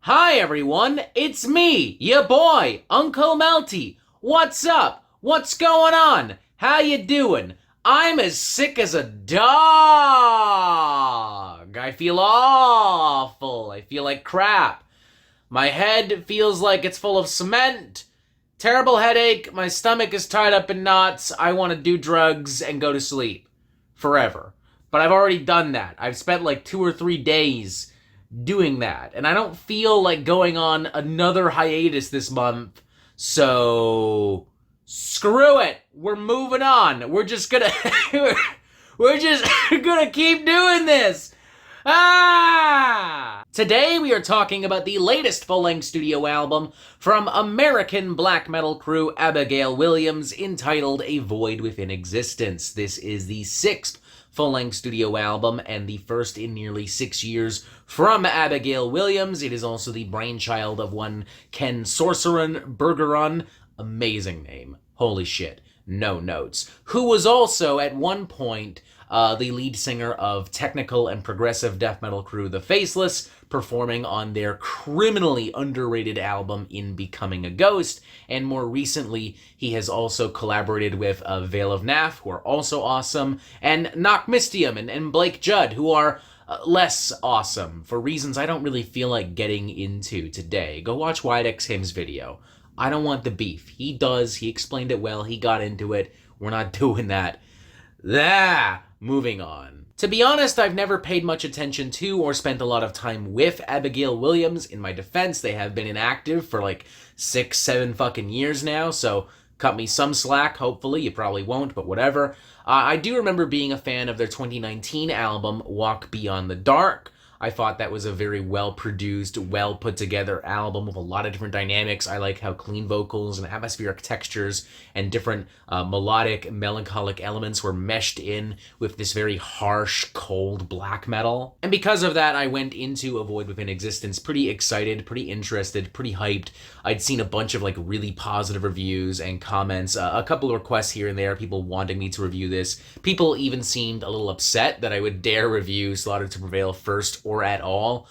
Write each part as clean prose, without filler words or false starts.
Hi everyone, it's me, your boy, Uncle Melty. What's up? What's going on? How you doing? I'm as sick as a dog. I feel awful. I feel like crap. My head feels like it's full of cement. Terrible headache. My stomach is tied up in knots. I want to do drugs and go to sleep. Forever. But I've already done that. I've spent like 2 or 3 days doing that. And I don't feel like going on another hiatus this month. So screw it. We're moving on. We're just gonna we're just gonna keep doing this. Today we are talking about the latest full-length studio album from American black metal crew Abigail Williams, entitled A Void Within Existence. This is the sixth full-length studio album and the first in nearly 6 years from Abigail Williams. It is also the brainchild of one Ken Sorceron Bergeron, amazing name, holy shit, no notes, who was also at one point the lead singer of technical and progressive death metal crew The Faceless, performing on their criminally underrated album In Becoming a Ghost, and more recently he has also collaborated with Veil of Nath, who are also awesome, and Knockmistium and Blake Judd, who are less awesome, for reasons I don't really feel like getting into today. Go watch Widex Him's video. I don't want the beef. He does, he explained it well, he got into it, we're not doing that. Moving on. To be honest, I've never paid much attention to or spent a lot of time with Abigail Williams. In my defense, they have been inactive for like 6-7 fucking years now, so cut me some slack, hopefully. You probably won't, but whatever. I do remember being a fan of their 2019 album, Walk Beyond the Dark. I thought that was a very well-produced, well-put-together album with a lot of different dynamics. I like how clean vocals and atmospheric textures and different melodic, melancholic elements were meshed in with this very harsh, cold black metal. And because of that, I went into A Void Within Existence pretty excited, pretty interested, pretty hyped. I'd seen a bunch of like really positive reviews and comments, a couple of requests here and there, people wanting me to review this. People even seemed a little upset that I would dare review Slaughter to Prevail first or at all,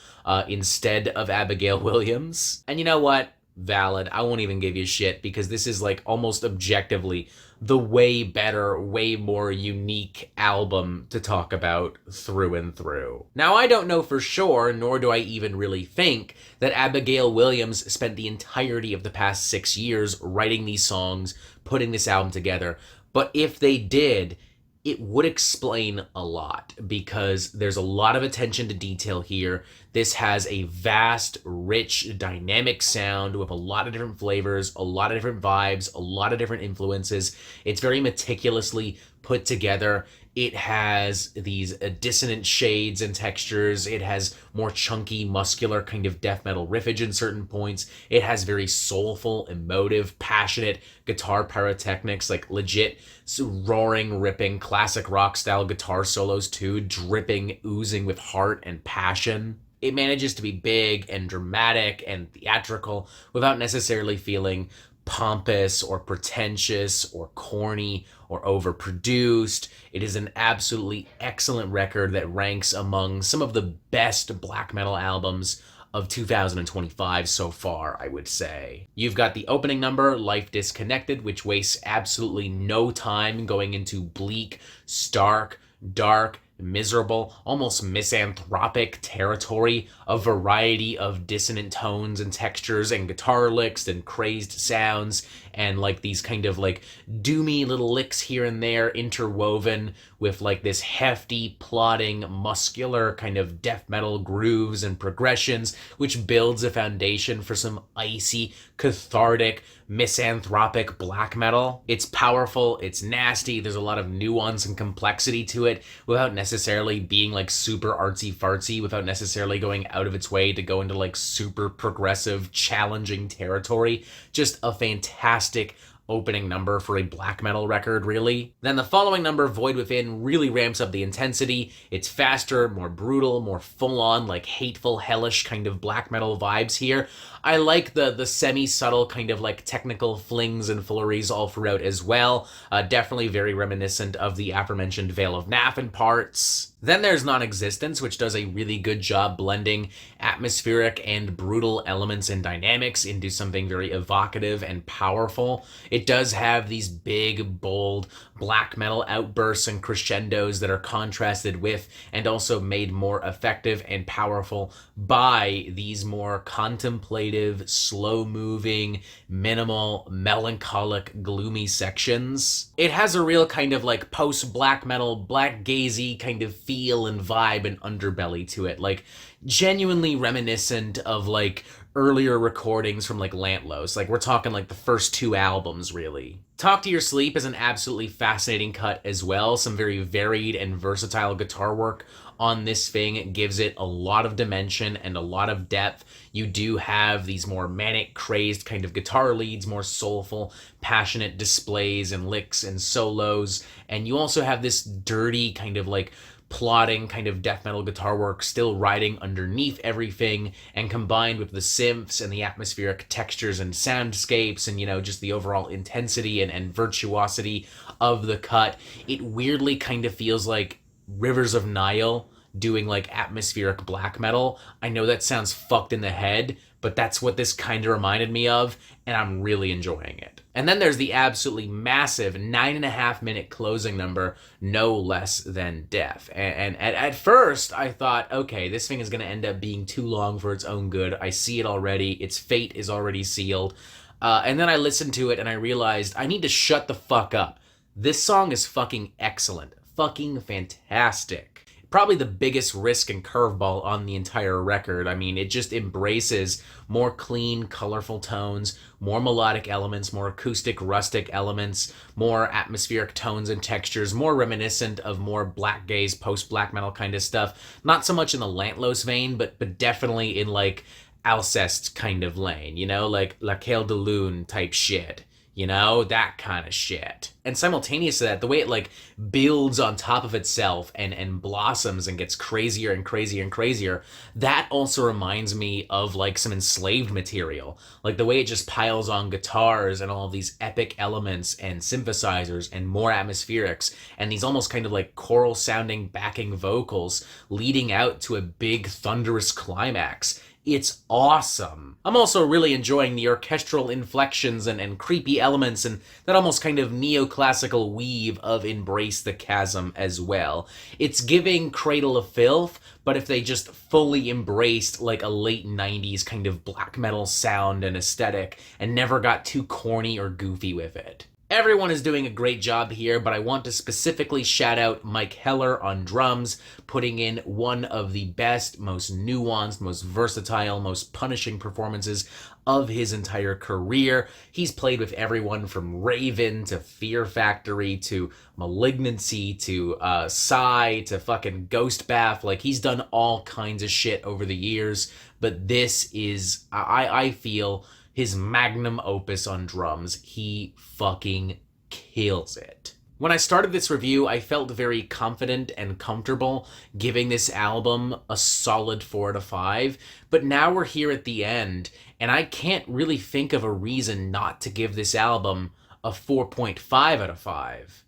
instead of Abigail Williams. And you know what? Valid. I won't even give you shit, because this is like almost objectively the way better, way more unique album to talk about through and through. Now, I don't know for sure, nor do I even really think, that Abigail Williams spent the entirety of the past 6 years writing these songs, putting this album together, but if they did, it would explain a lot, because there's a lot of attention to detail here. This has a vast, rich, dynamic sound with a lot of different flavors, a lot of different vibes, a lot of different influences. It's very meticulously put together. It has these dissonant shades and textures. It has more chunky, muscular kind of death metal riffage in certain points. It has very soulful, emotive, passionate guitar pyrotechnics, like legit roaring, ripping, classic rock style guitar solos too, dripping, oozing with heart and passion. It manages to be big and dramatic and theatrical without necessarily feeling pompous or pretentious or corny or overproduced. It is an absolutely excellent record that ranks among some of the best black metal albums of 2025 so far, I would say. You've got the opening number, Life Disconnected, which wastes absolutely no time going into bleak, stark, dark, miserable, almost misanthropic territory, a variety of dissonant tones and textures and guitar licks and crazed sounds and like these kind of like doomy little licks here and there interwoven with like this hefty, plodding, muscular kind of death metal grooves and progressions, which builds a foundation for some icy, cathartic, misanthropic black metal. It's powerful, it's nasty, there's a lot of nuance and complexity to it without necessarily being like super artsy-fartsy, without necessarily going out of its way to go into like super progressive, challenging territory. Just a fantastic, opening number for a black metal record, really. Then the following number, Void Within, really ramps up the intensity. It's faster, more brutal, more full-on, like hateful, hellish kind of black metal vibes here. I like the semi-subtle kind of like technical flings and fooleries all throughout as well. Definitely very reminiscent of the aforementioned Veil of Nath in parts. Then there's Non-Existence, which does a really good job blending atmospheric and brutal elements and dynamics into something very evocative and powerful. It does have these big, bold black metal outbursts and crescendos that are contrasted with and also made more effective and powerful by these more contemplative, slow-moving, minimal, melancholic, gloomy sections. It has a real kind of like post-black metal, black gazy kind of feel and vibe and underbelly to it, like genuinely reminiscent of like earlier recordings from like Lantlos. Like we're talking like the first 2 albums, really. Talk to Your Sleep is an absolutely fascinating cut as well. Some very varied and versatile guitar work on this thing. It gives it a lot of dimension and a lot of depth. You do have these more manic, crazed kind of guitar leads, more soulful, passionate displays and licks and solos. And you also have this dirty kind of like plodding kind of death metal guitar work still riding underneath everything, and combined with the synths and the atmospheric textures and soundscapes and, you know, just the overall intensity and virtuosity of the cut, it weirdly kind of feels like Rivers of Nile doing like atmospheric black metal. I know that sounds fucked in the head, but that's what this kind of reminded me of, and I'm really enjoying it. And then there's the absolutely massive 9.5-minute closing number, No Less Than Death. And at first, I thought, okay, this thing is going to end up being too long for its own good. I see it already. Its fate is already sealed. And then I listened to it, and I realized I need to shut the fuck up. This song is fucking excellent. Fucking fantastic. Probably the biggest risk and curveball on the entire record. I mean, it just embraces more clean, colorful tones, more melodic elements, more acoustic, rustic elements, more atmospheric tones and textures, more reminiscent of more black gaze, post-black metal kind of stuff. Not so much in the Lantlos vein, but definitely in like Alcest kind of lane, you know, like La Caille de Lune type shit. You know, that kind of shit. And simultaneous to that, the way it like builds on top of itself and blossoms and gets crazier and crazier and crazier, that also reminds me of like some Enslaved material. Like the way it just piles on guitars and all of these epic elements and synthesizers and more atmospherics and these almost kind of like choral sounding backing vocals leading out to a big thunderous climax. It's awesome. I'm also really enjoying the orchestral inflections and creepy elements and that almost kind of neoclassical weave of Embrace the Chasm as well. It's giving Cradle of Filth, but if they just fully embraced like a late 90s kind of black metal sound and aesthetic and never got too corny or goofy with it. Everyone is doing a great job here, but I want to specifically shout out Mike Heller on drums, putting in one of the best, most nuanced, most versatile, most punishing performances of his entire career. He's played with everyone from Raven to Fear Factory to Malignancy to Psy to fucking Ghost Bath. Like, he's done all kinds of shit over the years, but this is, I feel, his magnum opus on drums. He fucking kills it. When I started this review, I felt very confident and comfortable giving this album a solid 4 out of 5, but now we're here at the end, and I can't really think of a reason not to give this album a 4.5 out of 5.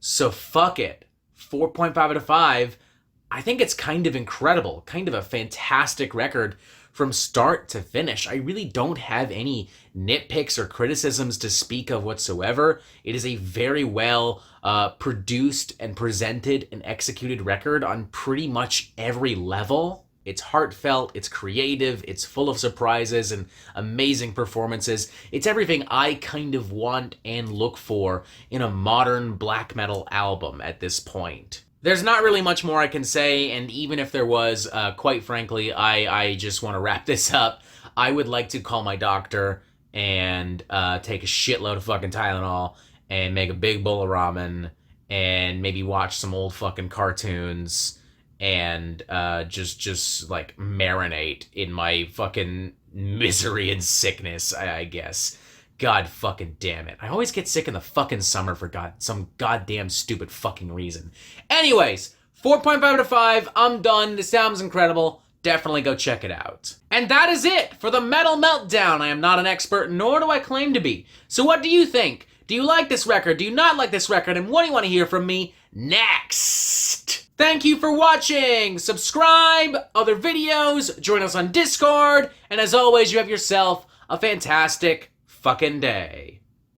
So fuck it. 4.5 out of 5. I think it's kind of incredible, kind of a fantastic record from start to finish. I really don't have any nitpicks or criticisms to speak of whatsoever. It is a very well produced and presented and executed record on pretty much every level. It's heartfelt, it's creative, it's full of surprises and amazing performances. It's everything I kind of want and look for in a modern black metal album at this point. There's not really much more I can say, and even if there was, quite frankly, I just want to wrap this up. I would like to call my doctor and take a shitload of fucking Tylenol and make a big bowl of ramen and maybe watch some old fucking cartoons and just like marinate in my fucking misery and sickness, I guess. God fucking damn it. I always get sick in the fucking summer for some goddamn stupid fucking reason. Anyways, 4.5 out of 5. I'm done. This album's incredible. Definitely go check it out. And that is it for the Metal Meltdown. I am not an expert, nor do I claim to be. So what do you think? Do you like this record? Do you not like this record? And what do you want to hear from me next? Thank you for watching. Subscribe, other videos, join us on Discord, and as always, you have yourself a fantastic fucking day.